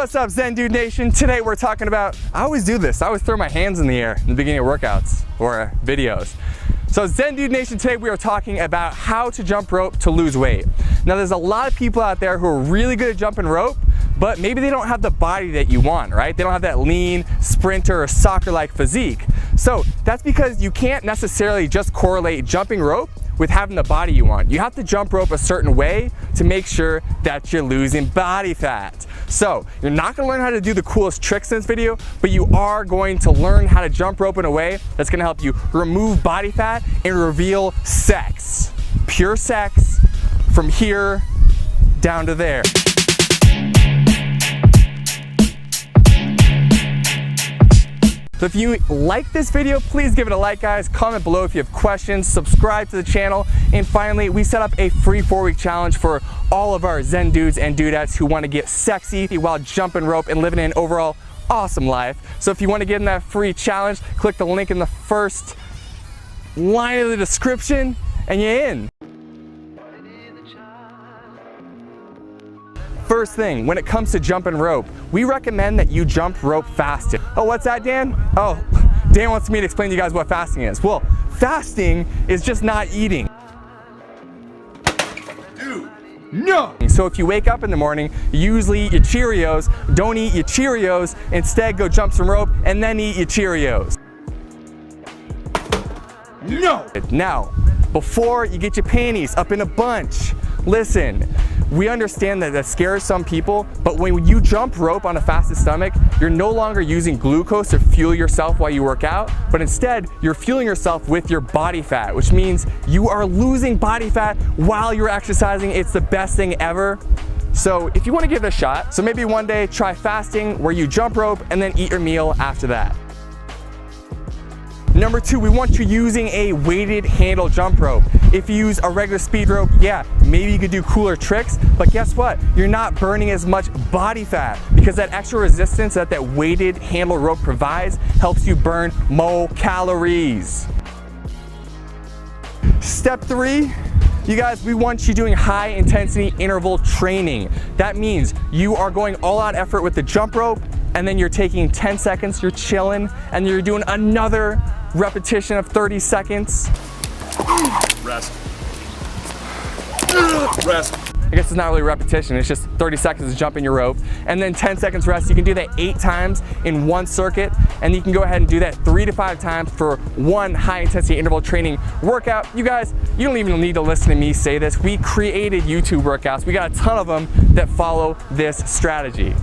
What's up, Zen Dude Nation? Today we're talking about, I always do this, I always throw my hands in the air in the beginning of workouts or videos. So Zen Dude Nation, today we are talking about how to jump rope to lose weight. Now there's a lot of people out there who are really good at jumping rope, but maybe they don't have the body that you want, right? They don't have that lean, sprinter, or soccer-like physique. So that's because you can't necessarily just correlate jumping rope with having the body you want. You have to jump rope a certain way to make sure that you're losing body fat. So you're not gonna learn how to do the coolest tricks in this video, but you are going to learn how to jump rope in a way that's gonna help you remove body fat and reveal sex. Pure sex from here down to there. So if you like this video, please give it a like, guys. Comment below if you have questions, subscribe to the channel, and finally, we set up a free 4-week challenge for all of our Zen dudes and dudettes who want to get sexy while jumping rope and living an overall awesome life. So if you want to get in that free challenge, click the link in the first line of the description and you're in. First thing, when it comes to jumping rope, we recommend that you jump rope fasted. Oh, what's that, Dan? Oh, Dan wants me to explain to you guys what fasting is. Well, fasting is just not eating. Dude, no! So if you wake up in the morning, you usually eat your Cheerios, don't eat your Cheerios, instead go jump some rope and then eat your Cheerios. No! Now, before you get your panties up in a bunch, listen, we understand that that scares some people, but when you jump rope on a fasted stomach, you're no longer using glucose to fuel yourself while you work out, but instead you're fueling yourself with your body fat, which means you are losing body fat while you're exercising. It's the best thing ever. So if you want to give it a shot, so maybe one day try fasting where you jump rope and then eat your meal after that. Number 2, we want you using a weighted handle jump rope. If you use a regular speed rope, yeah, maybe you could do cooler tricks, but guess what? You're not burning as much body fat because that extra resistance that weighted handle rope provides helps you burn more calories. Step 3, you guys, we want you doing high intensity interval training. That means you are going all out effort with the jump rope, and then you're taking 10 seconds, you're chilling, and you're doing another repetition of 30 seconds. Rest. Rest. I guess it's not really repetition, it's just 30 seconds of jumping your rope, and then 10 seconds rest. You can do that 8 times in one circuit, and you can go ahead and do that 3 to 5 times for one high intensity interval training workout. You guys, you don't even need to listen to me say this. We created YouTube workouts. We got a ton of them that follow this strategy.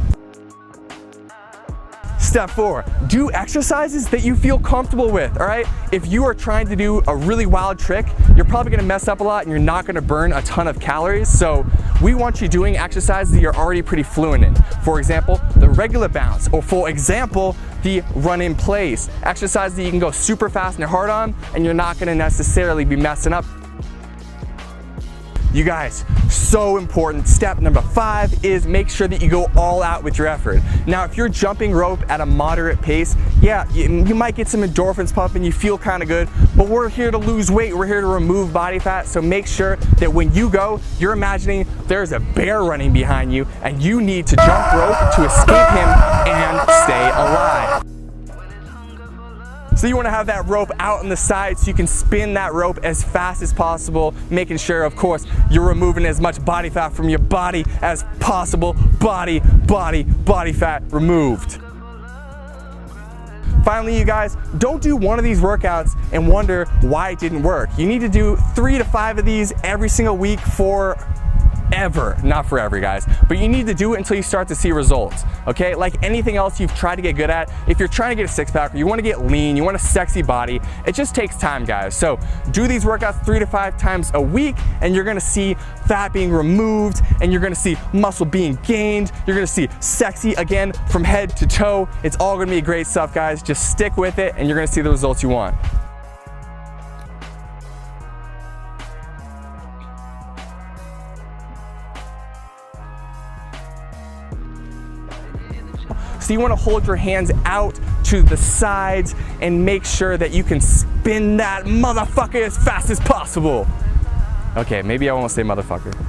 Step 4, do exercises that you feel comfortable with, all right? If you are trying to do a really wild trick, you're probably gonna mess up a lot and you're not gonna burn a ton of calories. So we want you doing exercises that you're already pretty fluent in. For example, the regular bounce, or for example, the run in place. Exercises that you can go super fast and hard on and you're not gonna necessarily be messing up. You guys, so important. Step number 5 is make sure that you go all out with your effort. Now, if you're jumping rope at a moderate pace, yeah, you might get some endorphins pumping, you feel kind of good, but we're here to lose weight, we're here to remove body fat, so make sure that when you go, you're imagining there's a bear running behind you and you need to jump rope to escape him and stay alive. So you want to have that rope out on the side so you can spin that rope as fast as possible, making sure, of course, you're removing as much body fat from your body as possible. Body fat removed. Finally, you guys, don't do one of these workouts and wonder why it didn't work. You need to do 3 to 5 of these every single week for ever, not forever, guys, but you need to do it until you start to see results, okay? Like anything else you've tried to get good at, if you're trying to get a six-pack or you want to get lean, you want a sexy body, it just takes time, guys. So do these workouts 3 to 5 times a week and you're gonna see fat being removed and you're gonna see muscle being gained, you're gonna see sexy again from head to toe. It's all gonna be great stuff, guys. Just stick with it and you're gonna see the results you want. So you want to hold your hands out to the sides and make sure that you can spin that motherfucker as fast as possible. Okay, maybe I won't say motherfucker.